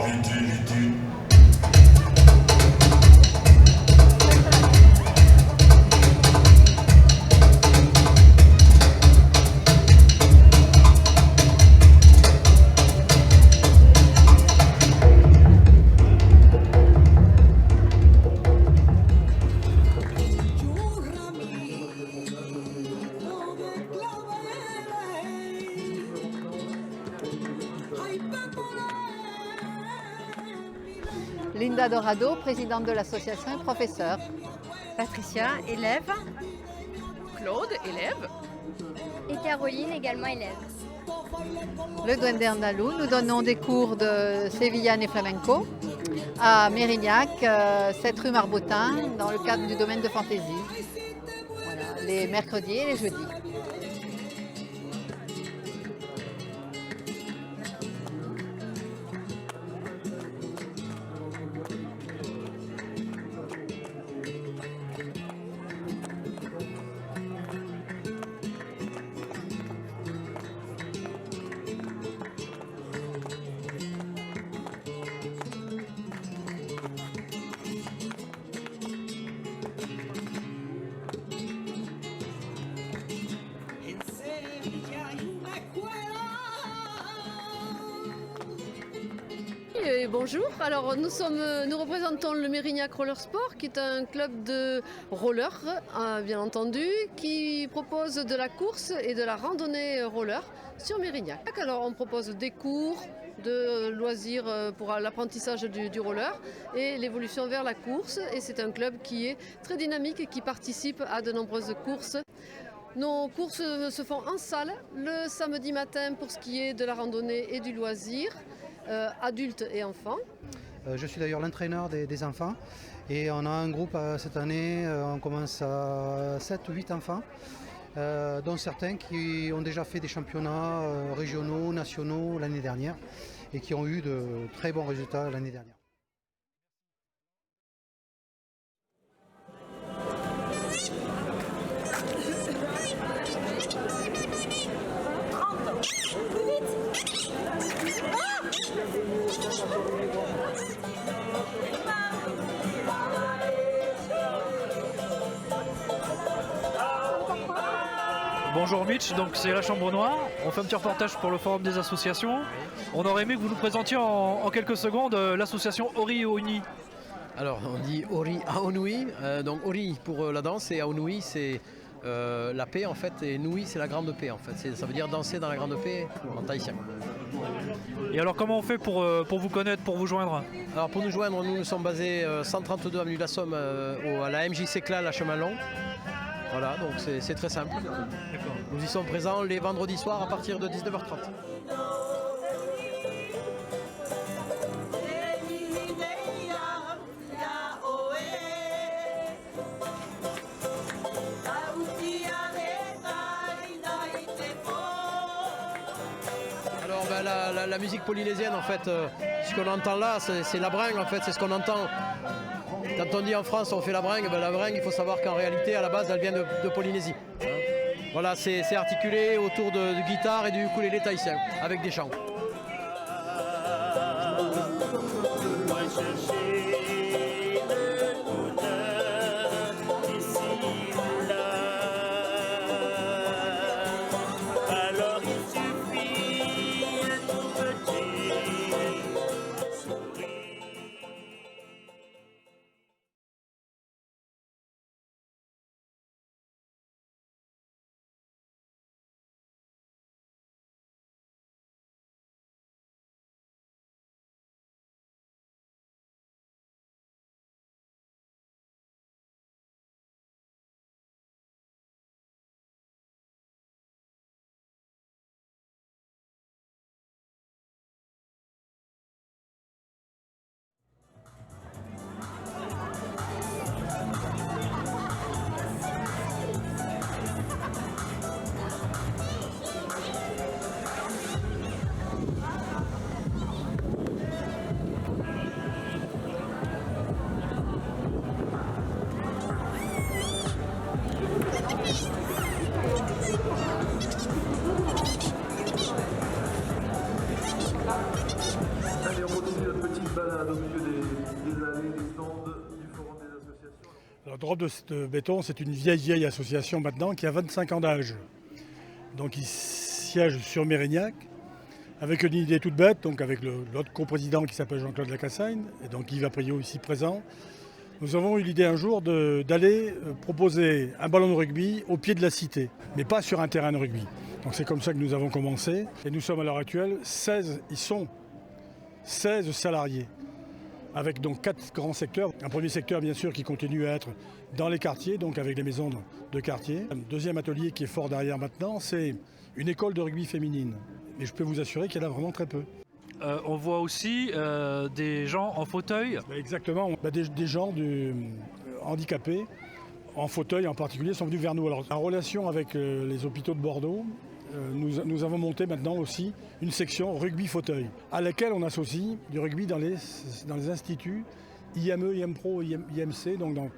arrêtez l'été. Linda Dorado, présidente de l'association et professeure. Patricia, élève. Claude, élève. Et Caroline, également élève. Le Duende Andalou, nous donnons des cours de Sevillane et Flamenco à Mérignac, 7 rue Marbotin, dans le cadre du domaine de fantaisie. Voilà, les mercredis et les jeudis. Bonjour, alors nous représentons le Mérignac Roller Sport qui est un club de roller bien entendu qui propose de la course et de la randonnée roller sur Mérignac. Alors on propose des cours de loisirs pour l'apprentissage du roller et l'évolution vers la course et c'est un club qui est très dynamique et qui participe à de nombreuses courses. Nos courses se font en salle le samedi matin pour ce qui est de la randonnée et du loisir. Adultes et enfants. Je suis d'ailleurs l'entraîneur des enfants et on a un groupe cette année, on commence à 7 ou 8 enfants, dont certains qui ont déjà fait des championnats régionaux, nationaux l'année dernière et qui ont eu de très bons résultats l'année dernière. Bonjour Mitch, donc c'est la Chambre Noire, on fait un petit reportage pour le Forum des associations. On aurait aimé que vous nous présentiez en quelques secondes l'association Ori Aonui. Alors on dit Ori Aonui, donc Ori pour la danse et Aonui c'est la paix en fait et Nui c'est la grande paix en fait, ça veut dire danser dans la grande paix en tahitien. Et alors comment on fait pour vous connaître, pour vous joindre? Alors pour nous joindre, nous sommes basés 132 avenue de la Somme à la MJC Clal à Chemin-Long. Voilà, donc c'est très simple. Nous y sommes présents les vendredis soirs à partir de 19h30. Alors ben, la musique polynésienne en fait, ce qu'on entend là, c'est la bringue en fait, c'est ce qu'on entend. Quand on dit en France on fait la bringue, ben la bringue il faut savoir qu'en réalité à la base elle vient de Polynésie. Voilà, c'est articulé autour de guitare et du ukulélé tahitien avec des chants. petite balade au milieu des allées, des stands du Forum des associations. Alors, Drop de béton, c'est une vieille association maintenant qui a 25 ans d'âge. Donc il siège sur Mérignac avec une idée toute bête, donc avec l'autre coprésident qui s'appelle Jean-Claude Lacassagne, et donc Yves Aprio ici présent. Nous avons eu l'idée un jour d'aller proposer un ballon de rugby au pied de la cité, mais pas sur un terrain de rugby. Donc c'est comme ça que nous avons commencé. Et nous sommes à l'heure actuelle 16 salariés, avec donc 4 grands secteurs. Un premier secteur bien sûr qui continue à être dans les quartiers, donc avec les maisons de quartier. Un deuxième atelier qui est fort derrière maintenant, c'est une école de rugby féminine. Mais je peux vous assurer qu'il y en a vraiment très peu. On voit aussi des gens en fauteuil. Exactement, des gens handicapés, en fauteuil en particulier, sont venus vers nous. Alors, en relation avec les hôpitaux de Bordeaux, nous avons monté maintenant aussi une section rugby fauteuil, à laquelle on associe du rugby dans les instituts IME, IMPRO, IMC, donc dans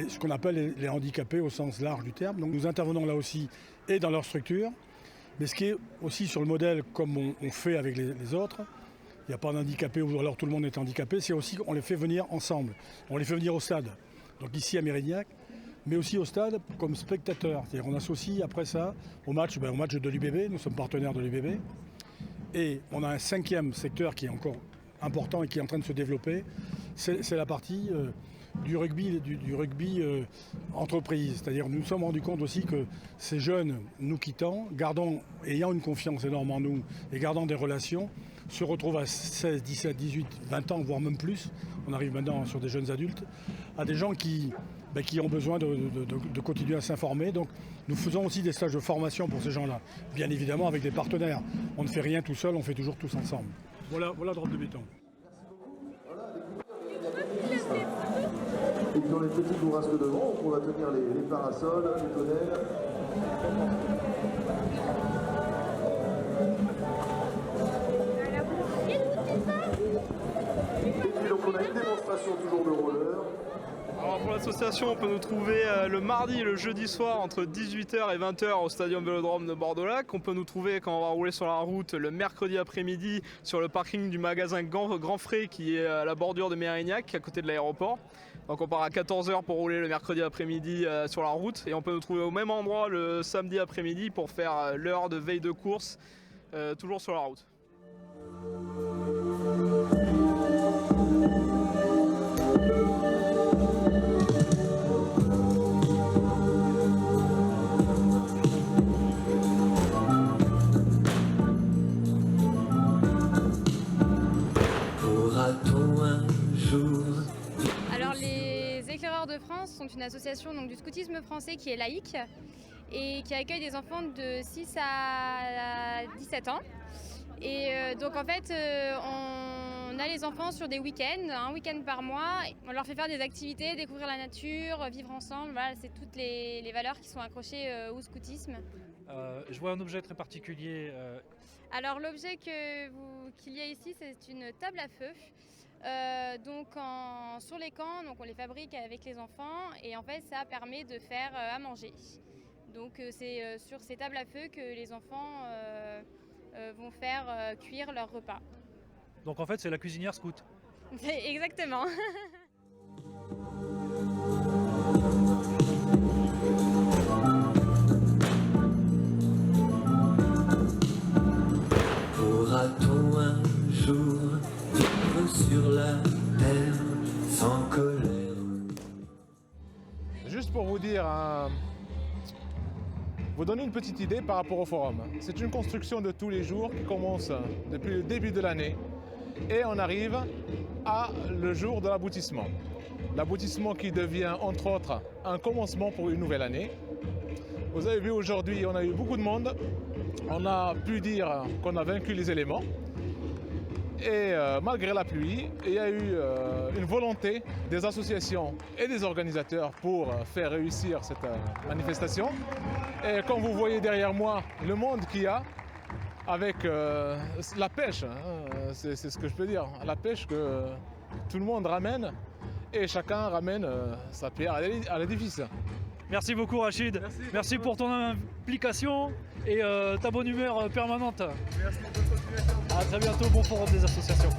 ce qu'on appelle les handicapés au sens large du terme. Donc nous intervenons là aussi et dans leur structure. Mais ce qui est aussi sur le modèle comme on fait avec les autres, il n'y a pas d'handicapés ou alors tout le monde est handicapé, c'est aussi qu'on les fait venir ensemble. On les fait venir au stade, donc ici à Mérignac, mais aussi au stade comme spectateurs. C'est-à-dire qu'on associe après ça au match de l'UBB, nous sommes partenaires de l'UBB. Et on a un 5e secteur qui est encore important et qui est en train de se développer, c'est la partie du rugby entreprise. C'est-à-dire nous nous sommes rendus compte aussi que ces jeunes, nous quittant, ayant une confiance énorme en nous et gardant des relations, se retrouvent à 16, 17, 18, 20 ans, voire même plus, on arrive maintenant sur des jeunes adultes, à des gens qui ont besoin de continuer à s'informer. Donc nous faisons aussi des stages de formation pour ces gens-là, bien évidemment avec des partenaires. On ne fait rien tout seul, on fait toujours tous ensemble. Voilà Drop de béton. Et dans les petits bourrasques devant, on va tenir les parasols, les tonnelles. Et puis donc on a une démonstration toujours de roller. Alors pour l'association, on peut nous trouver le mardi et le jeudi soir entre 18h et 20h au Stadium Vélodrome de Bordeaux-Lac. On peut nous trouver quand on va rouler sur la route le mercredi après-midi sur le parking du magasin Grand Frais qui est à la bordure de Mérignac, à côté de l'aéroport. Donc on part à 14h pour rouler le mercredi après-midi sur la route et on peut nous trouver au même endroit le samedi après-midi pour faire l'heure de veille de course, toujours sur la route. Alors les Éclaireurs de France sont une association donc, du scoutisme français qui est laïque et qui accueille des enfants de 6 à 17 ans. Et donc en fait on a les enfants sur des week-ends, un week-end par mois, on leur fait faire des activités, découvrir la nature, vivre ensemble, voilà, c'est toutes les valeurs qui sont accrochées au scoutisme. Je vois un objet très particulier. Alors l'objet qu'il y a ici c'est une table à feu. Sur les camps, donc on les fabrique avec les enfants et en fait ça permet de faire à manger. Donc c'est sur ces tables à feu que les enfants vont faire cuire leur repas. Donc en fait c'est la cuisinière scout. Exactement. Pourra-t-on un jour vivre sur la terre sans colère? Juste pour vous dire, vous donner une petite idée par rapport au forum. C'est une construction de tous les jours qui commence depuis le début de l'année et on arrive à le jour de l'aboutissement. L'aboutissement qui devient entre autres un commencement pour une nouvelle année. Vous avez vu aujourd'hui, on a eu beaucoup de monde. On a pu dire qu'on a vaincu les éléments. Et malgré la pluie, il y a eu une volonté des associations et des organisateurs pour faire réussir cette manifestation. Et comme vous voyez derrière moi, le monde qu'il y a avec la pêche, c'est ce que je peux dire, la pêche que tout le monde ramène et chacun ramène sa pierre à l'édifice. Merci beaucoup Rachid, merci pour ton implication et ta bonne humeur permanente. Merci, bonne continuation. À très bientôt, bon forum des associations.